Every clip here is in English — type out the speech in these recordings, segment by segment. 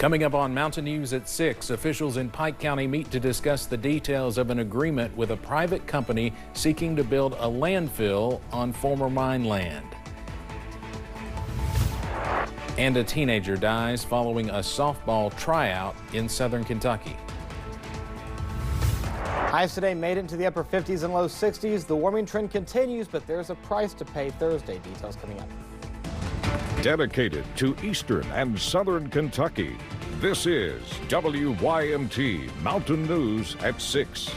Coming up on Mountain News at 6, officials in Pike County meet to discuss the details of an agreement with a private company seeking to build a landfill on former mine land. And a teenager dies following a softball tryout in southern Kentucky. Highs today made it into the upper 50s and low 60s. The warming trend continues, but there's a price to pay Thursday. Details coming up. Dedicated to eastern and southern Kentucky, this is WYMT Mountain News at 6.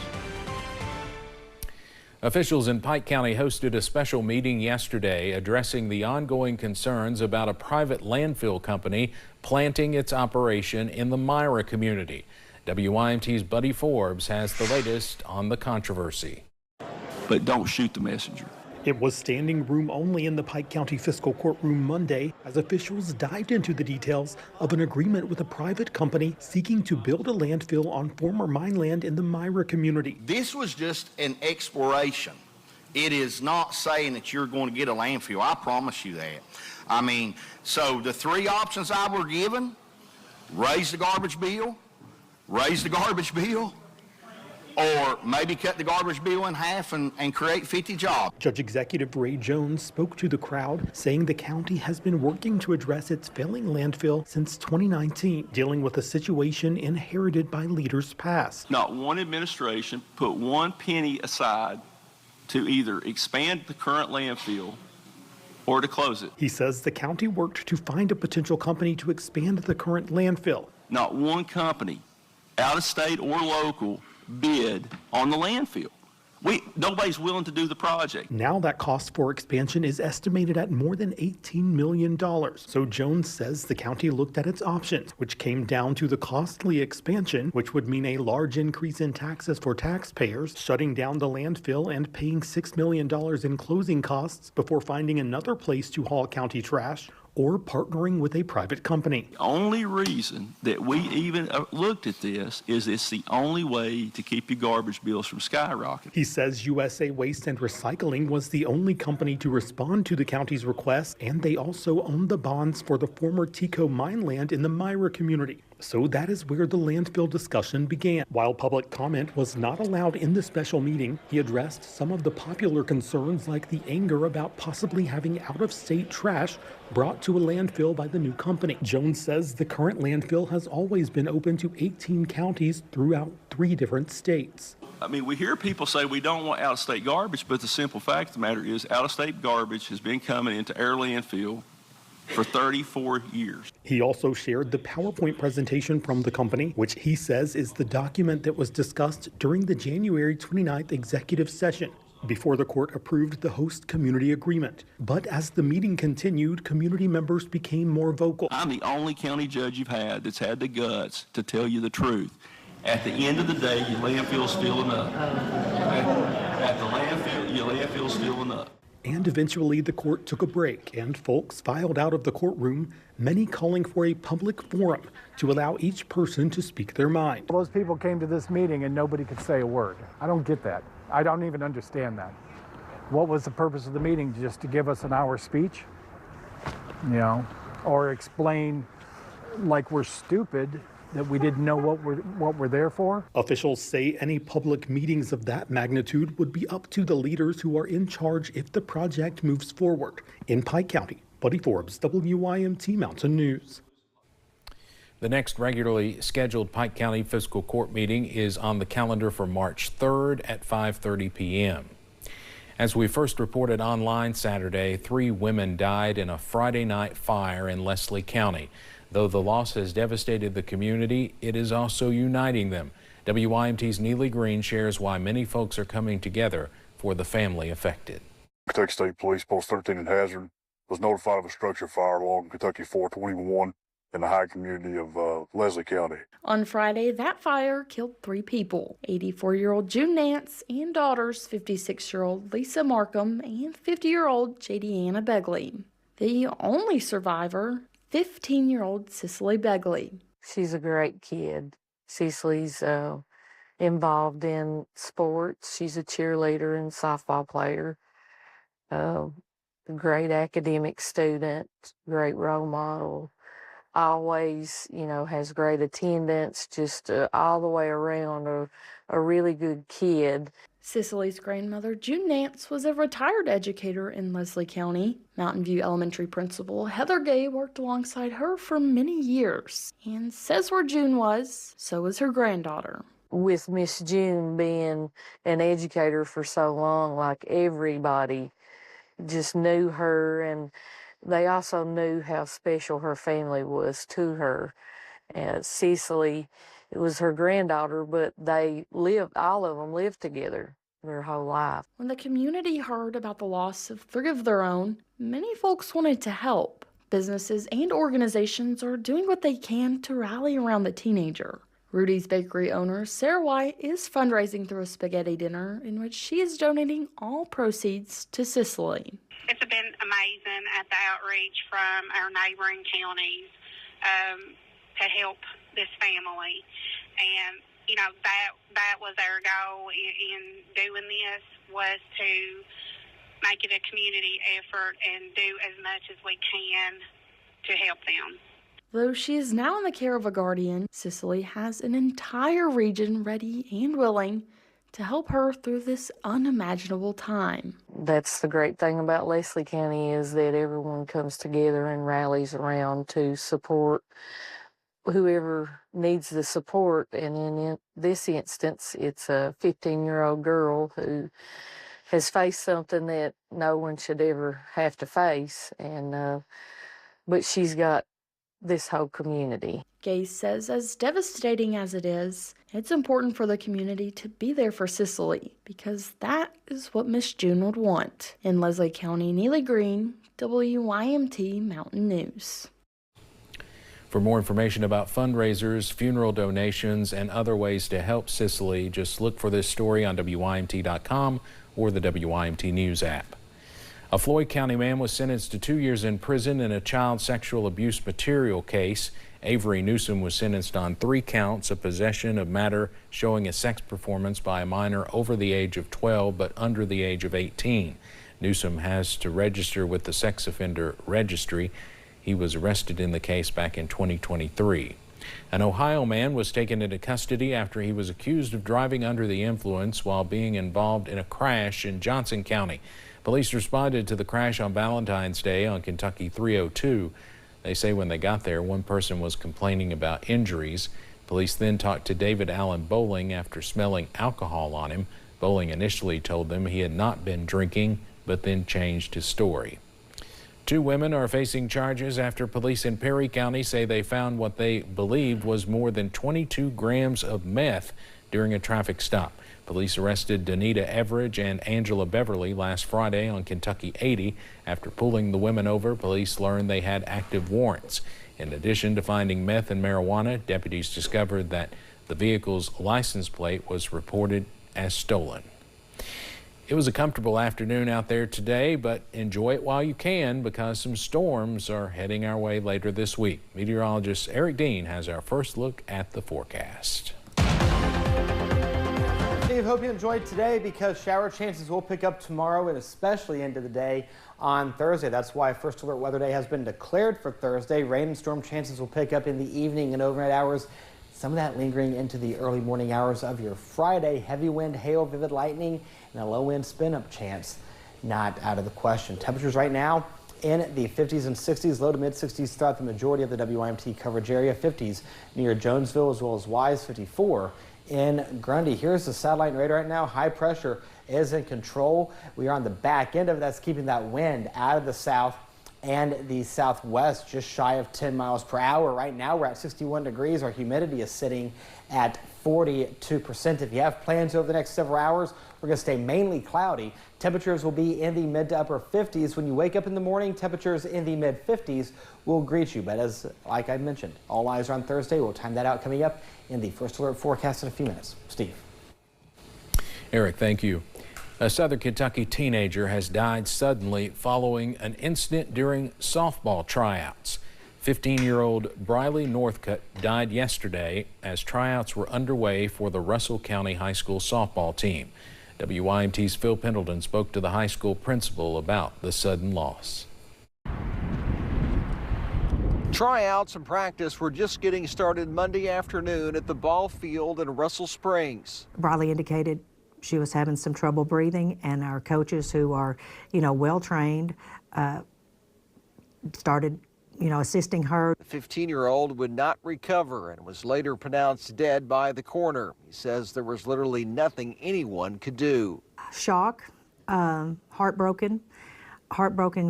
Officials in Pike County hosted a special meeting yesterday addressing the ongoing concerns about a private landfill company planting its operation in the Myra community. WYMT's Buddy Forbes has the latest on the controversy. But don't shoot the messenger. It was standing room only in the Pike County Fiscal Courtroom Monday as officials dived into the details of an agreement with a private company seeking to build a landfill on former mine land in the Myra community. This was just an exploration. It is not saying that you're going to get a landfill. I promise you that. I mean, so the three options I were given: raise the garbage bill, or maybe cut the garbage bill in half and create 50 jobs. Judge Executive Ray Jones spoke to the crowd, saying the county has been working to address its failing landfill since 2019, dealing with a situation inherited by leaders past. Not one administration put one penny aside to either expand the current landfill or to close it. He says the county worked to find a potential company to expand the current landfill. Not one company, out of state or local, bid on the landfill. Nobody's willing to do the project. Now that cost for expansion is estimated at more than $18 million. So Jones says the county looked at its options, which came down to the costly expansion, which would mean a large increase in taxes for taxpayers, shutting down the landfill and paying $6 million in closing costs before finding another place to haul county trash, or partnering with a private company. The only reason that we even looked at this is it's the only way to keep your garbage bills from skyrocketing. He says USA Waste and Recycling was the only company to respond to the county's request, and they also own the bonds for the former Tico mine land in the Myra community. So that is where the landfill discussion began. While public comment was not allowed in the special meeting, he addressed some of the popular concerns like the anger about possibly having out-of-state trash brought to a landfill by the new company. Jones says the current landfill has always been open to 18 counties throughout 3 different states. I mean, we hear people say we don't want out-of-state garbage, but the simple fact of the matter is out-of-state garbage has been coming into our landfill for 34 years. He also shared the PowerPoint presentation from the company, which he says is the document that was discussed during the January 29th executive session before the court approved the host community agreement. But as the meeting continued, community members became more vocal. I'm the only county judge you've had that's had the guts to tell you the truth. At the end of the day, your landfill's filling up. At the landfill, your landfill's filling up. And eventually the court took a break and folks filed out of the courtroom, many calling for a public forum to allow each person to speak their mind. Those people came to this meeting and nobody could say a word. I don't get that. I don't even understand that. What was the purpose of the meeting? Just to give us an hour speech? You know, or explain like we're stupid that we didn't know what we're there for? Officials say any public meetings of that magnitude would be up to the leaders who are in charge if the project moves forward. In Pike County, Buddy Forbes, WYMT Mountain News. The next regularly scheduled Pike County Fiscal Court meeting is on the calendar for March 3rd at 5:30 p.m. As we first reported online Saturday, 3 women died in a Friday night fire in Leslie County. Though the loss has devastated the community, it is also uniting them. WYMT's Neely Green shares why many folks are coming together for the family affected. Kentucky State Police Post 13 in Hazard was notified of a structure fire along Kentucky 421 in the high community of Leslie County. On Friday, that fire killed 3 people, 84-year-old June Nance and daughters 56-year-old Lisa Markham and 50-year-old J.D. Anna Begley. The only survivor, 15-year-old Cicely Begley. She's a great kid. Cicely's involved in sports. She's a cheerleader and softball player. A great academic student, great role model. always, has great attendance, just all the way around a really good kid. Cicely's grandmother, June Nance, was a retired educator in Leslie County. Mountain View Elementary principal Heather Gay worked alongside her for many years and says where June was, so was her granddaughter. With Miss June being an educator for so long, like everybody just knew her, and they also knew how special her family was to her. And Cicely, it was her granddaughter, but all of them lived together their whole life. When the community heard about the loss of 3 of their own, many folks wanted to help. Businesses and organizations are doing what they can to rally around the teenager. Rudy's Bakery owner Sarah White is fundraising through a spaghetti dinner in which she is donating all proceeds to Cicely. It's been amazing at the outreach from our neighboring counties to help this family. And, that was our goal in doing this, was to make it a community effort and do as much as we can to help them. Though she is now in the care of a guardian, Cicely has an entire region ready and willing to help her through this unimaginable time. That's the great thing about Leslie County, is that everyone comes together and rallies around to support whoever needs the support. And in this instance, it's a 15-year-old girl who has faced something that no one should ever have to face. And but she's got this whole community. Gaze says, as devastating as it is, it's important for the community to be there for Cicely, because that is what Miss June would want. In Leslie County, Neely Green, WYMT Mountain News. For more information about fundraisers, funeral donations, and other ways to help Cicely, just look for this story on WYMT.com or the WYMT News app. A Floyd County man was sentenced to 2 years in prison in a child sexual abuse material case. Avery Newsom was sentenced on 3 counts of possession of matter showing a sex performance by a minor over the age of 12 but under the age of 18. Newsom has to register with the sex offender registry. He was arrested in the case back in 2023. An Ohio man was taken into custody after he was accused of driving under the influence while being involved in a crash in Johnson County. Police responded to the crash on Valentine's Day on Kentucky 302. They say when they got there, one person was complaining about injuries. Police then talked to David Allen Bowling after smelling alcohol on him. Bowling initially told them he had not been drinking, but then changed his story. 2 women are facing charges after police in Perry County say they found what they believed was more than 22 grams of meth during a traffic stop. Police arrested Danita Everidge and Angela Beverly last Friday on Kentucky 80. After pulling the women over, police learned they had active warrants. In addition to finding meth and marijuana, deputies discovered that the vehicle's license plate was reported as stolen. It was a comfortable afternoon out there today, but enjoy it while you can, because some storms are heading our way later this week. Meteorologist Eric Dean has our first look at the forecast. Steve, hope you enjoyed today, because shower chances will pick up tomorrow and especially into the day on Thursday. That's why First Alert Weather Day has been declared for Thursday. Rain and storm chances will pick up in the evening and overnight hours. Some of that lingering into the early morning hours of your Friday. Heavy wind, hail, vivid lightning, and a low wind spin-up chance not out of the question. Temperatures right now in the 50s and 60s, low to mid 60s throughout the majority of the WYMT coverage area. 50s near Jonesville as well as Wise, 54 in Grundy. Here's the satellite radar right now. High pressure is in control. We are on the back end of it. That's keeping that wind out of the south and the southwest, just shy of 10 miles per hour. Right now we're at 61 degrees. Our humidity is sitting at 42%. If you have plans over the next several hours, we're going to stay mainly cloudy. Temperatures will be in the mid to upper 50s. When you wake up in the morning, temperatures in the mid 50s will greet you. But like I mentioned, all eyes are on Thursday. We'll time that out coming up in the First Alert forecast in a few minutes. Steve. Eric, thank you. A Southern Kentucky teenager has died suddenly following an incident during softball tryouts. 15-year-old Briley Northcutt died yesterday as tryouts were underway for the Russell County High School softball team. WYMT's Phil Pendleton spoke to the high school principal about the sudden loss. Tryouts and practice were just getting started Monday afternoon at the ball field in Russell Springs. Briley indicated she was having some trouble breathing, and our coaches, who are, well trained, started, assisting her. The 15-year-old would not recover and was later pronounced dead by the coroner. He says there was literally nothing anyone could do. Shock, heartbroken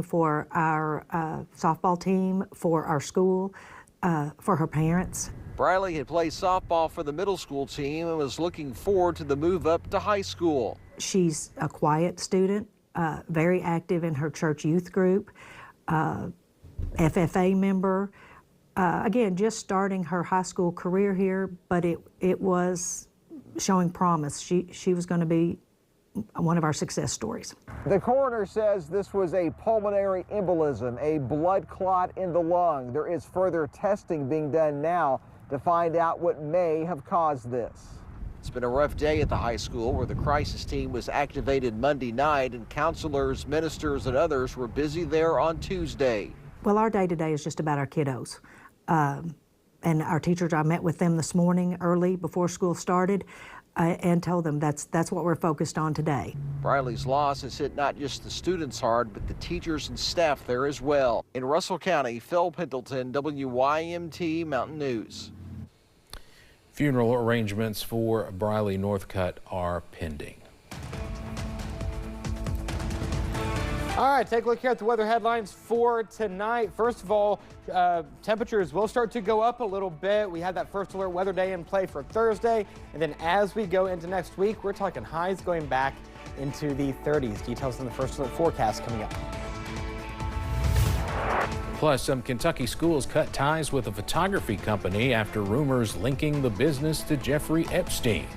for our softball team, for our school, for her parents. Briley had played softball for the middle school team and was looking forward to the move up to high school. She's a quiet student, very active in her church youth group, FFA member. Again, just starting her high school career here, but it was showing promise. She was going to be one of our success stories. The coroner says this was a pulmonary embolism, a blood clot in the lung. There is further testing being done now to find out what may have caused this. It's been a rough day at the high school where the crisis team was activated Monday night, and counselors, ministers, and others were busy there on Tuesday. Well, our day today is just about our kiddos. And our teachers, I met with them this morning early before school started and told them that's what we're focused on today. Briley's loss has hit not just the students hard, but the teachers and staff there as well. In Russell County, Phil Pendleton, WYMT Mountain News. Funeral arrangements for Briley Northcutt are pending. All right, take a look here at the weather headlines for tonight. First of all, temperatures will start to go up a little bit. We had that first alert weather day in play for Thursday. And then as we go into next week, we're talking highs going back into the 30s. Details in the first alert forecast coming up. Plus, some Kentucky schools cut ties with a photography company after rumors linking the business to Jeffrey Epstein.